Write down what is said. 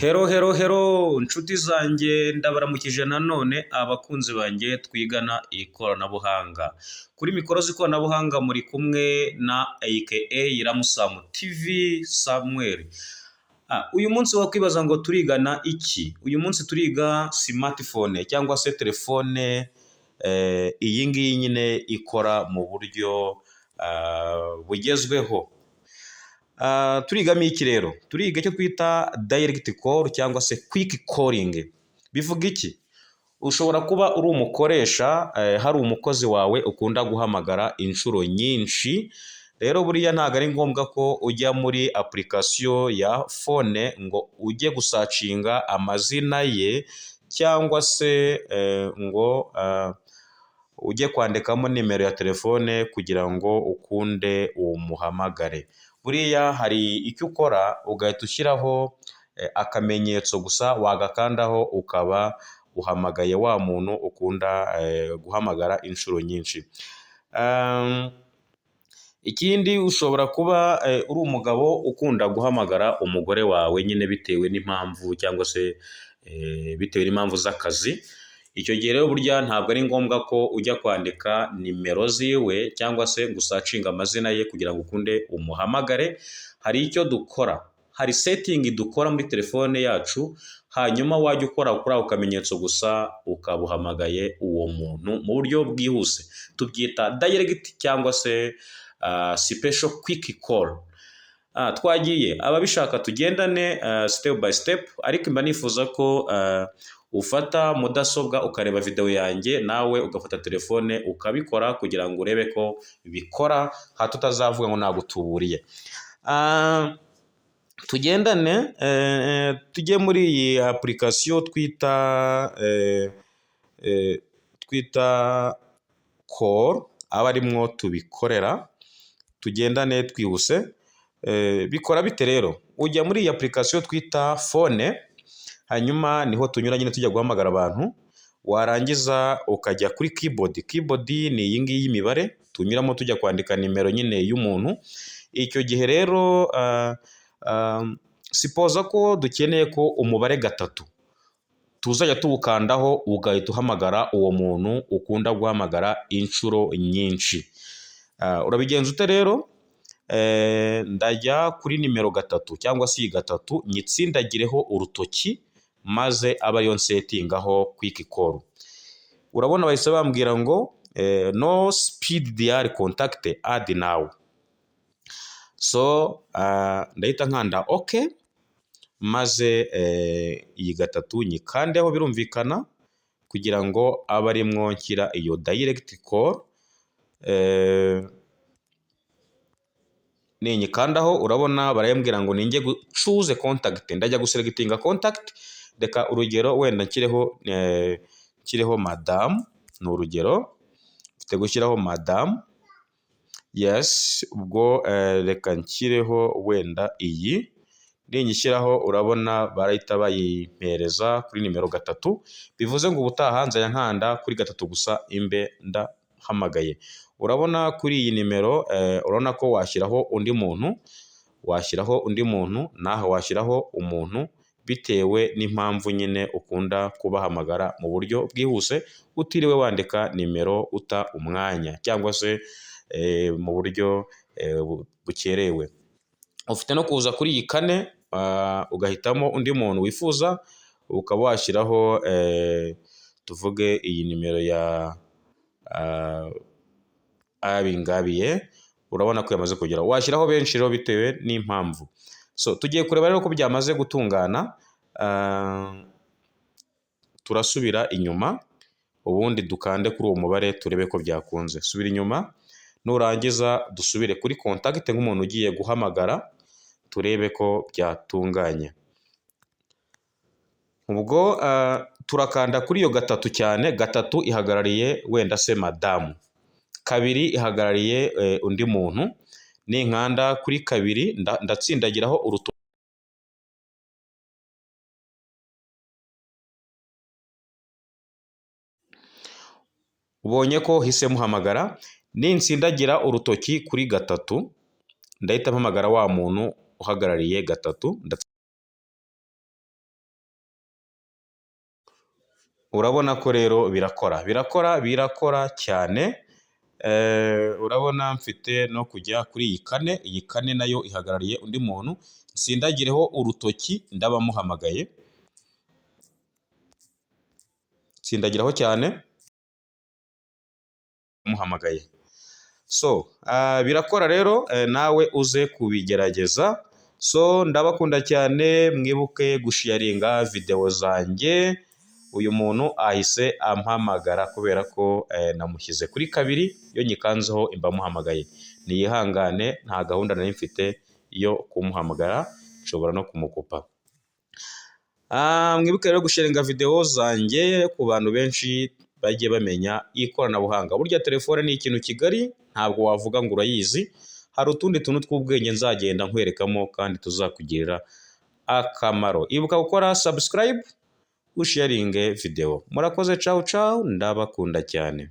Hero nshuti zanjye ndabaramukije nanone abakunzi banjye twigana ikoranabuhanga. Kuri mikoro z'ikoranabuhanga muri kumwe na aka Ramusamu TV Samuel. Uyu munsi wakwibaza ngo turigana iki? Uyu munsi turiga smartphone cyangwa se telefone iyi ngiyi nyine ikora mu buryo bugezweho. Turigamo iki rero? Turiga icyo twita direct call cyangwa se quick calling. Bivuga iki? Ushobora kuba uri umukoresha, hari umukozi wawe ukunda guhamagara inshuro nyinshi, rero buriya ntabwo ari ngombwa ko ujya muri application ya phone ngo ujye gusacinga amazina ye cyangwa se ngo ujye kwandikamo nimero ya telefone kugira ngo ukunde umuhamagare. Buriya hari icyo ukora ugahita ushyiraho akamenyetso gusa, wagakandaho ukaba uhamagaye wa muntu ukunda guhamagara inshuro nyinshi. Ikindi ushobora kuba uri umugabo ukunda guhamagara umugore wawe nyine bitewe n'impamvu cyangwa se bitewe n'impamvu z'akazi. Icyo gihe rero burya ntabwo ari ngombwa ko ujya kwandika nimero ziwe cyangwa se gusacinga amazina ye kugira ngo ukunde umuhamagare. Hari icyo dukora, hari setting dukora muri telefone yacu, hanyuma wajya ukora kuri ako kamenyetso gusa ukabuhamagaye uwo muntu mu buryo bwihuse. Tubyita direct cyangwa se special quick call. Twagiye ababishaka tugendane step by step, ariko mba nifuza ko ufata mudasobwa ukareba video yanjye, nawe ugafata telefone ukabikora kugira ngo urebe ko bikora, hato utazavuga ngo nagutuburiye. Tugendane tujye muri iyi application twita call, aba arimwo tubikorera. Tugendane twihuse. Bikora bite rero? Ujya muri iyi application twita phone, hanyuma niho tunyura nyine tujya guhamagara abantu, warangiza ukajya kuri keyboard. Keyboard ni iyi ngiyi y'imibare tunyuramo tujya kwandika nimero nyine y'umuntu. Icyo gihe rero sipoza ko dukeneye ko umubare 3 tuzajya tuwukandaho ugahita uhamagara uwo muntu ukunda guhamagara inshuro nyinshi. Urabigenza ute rero? Ndajya kuri nimero 3 cyangwa se 3 nyitsindagireho urutoki, maze aba ariyo nsetingaho quick call. Urabona bahise bambwira ngo no speed dial contact add now. So ndahita nkanda OK, maze iyi 3 nyikandeho, birumvikana kugira ngo abe arimwo nshyira iyo direct call. Ninyikandaho urabona barayambwira ngo ninjye choose contact, ndajya guselectinga contact. Reka urugero wenda nshyireho madame, ni urugero mfite gushyiraho madame. Yes, ubwo reka nshyireho wenda iyi. Ninyishyiraho urabona barahita bayimpereza kuri nimero 3, bivuze ngo ubutaha nzajya nkanda kuri 3 gusa imbe ndahamagaye. Urabona kuri iyi nimero urabona ko washyiraho undi muntu, naho washyiraho umuntu bitewe n'impamvu nyine ukunda kubahamagara mu buryo bwihuse, utiriwe wandika nimero uta umwanya cyangwa se mu buryo bukerewe. Ufite no kuza kuri iyi 4 ugahitamo undi muntu wifuza, ukaba washyiraho tuvuge iyi nimero ya abingabiye. Urabona ko yamaze kugera. Washyiraho benshi rero bitewe n'impamvu. So tugiye kureba rero ko byamaze gutungana. Turasubira inyuma ubundi dukande kuri uwo mubare turebe ko byakunze. Subira inyuma, nurangiza dusubire kuri contact nk'umuntu ugiye guhamagara, turebe ko byatunganye. Ubwo turakanda kuri iyo 3 cyane. 3 ihagarariye wenda se madamu, 2 ihagarariye undi muntu. Ninkanda kuri 2 ndatsindagiraho urutoki. Ubonye ko hise muhamagara. Ninsindagira urutoki kuri 3 ndahita mpamagara wa muntu uhagarariye 3. urabona ko rero birakora cyane. Urabona mfite no kujya kuri iyi kane nayo ihagarariye undi muntu, nsindagireho urutoki ndaba muhamagaye, tsindagiraho cyane muhamagaye. So birakora rero, nawe uze kubigerageza. So ndabakunda cyane, mwibuke gusharinga video zanjye. Uyu muntu ahise ampamagara kubera ko namushyize kuri kabiri, iyo nyikanzeho imba muhamagaye. Niyihangane, nta gahunda nari mfite yo kumuhamagara, nshobora no kumukupa. Mwibuke rero gusharinga video zanjye ku bantu benshi bajye bamenya ikoranabuhanga. Burya telefone ni ikintu kigari, ntabwo wavuga ngo urayizi. Hari utundi tuntu tw'ubwenge nzagenda nkwerekamo kandi tuzakugirira akamaro. Ibuka gukora subscribe, usharinge video. Murakoze, ciao ciao, ndabakunda cyane.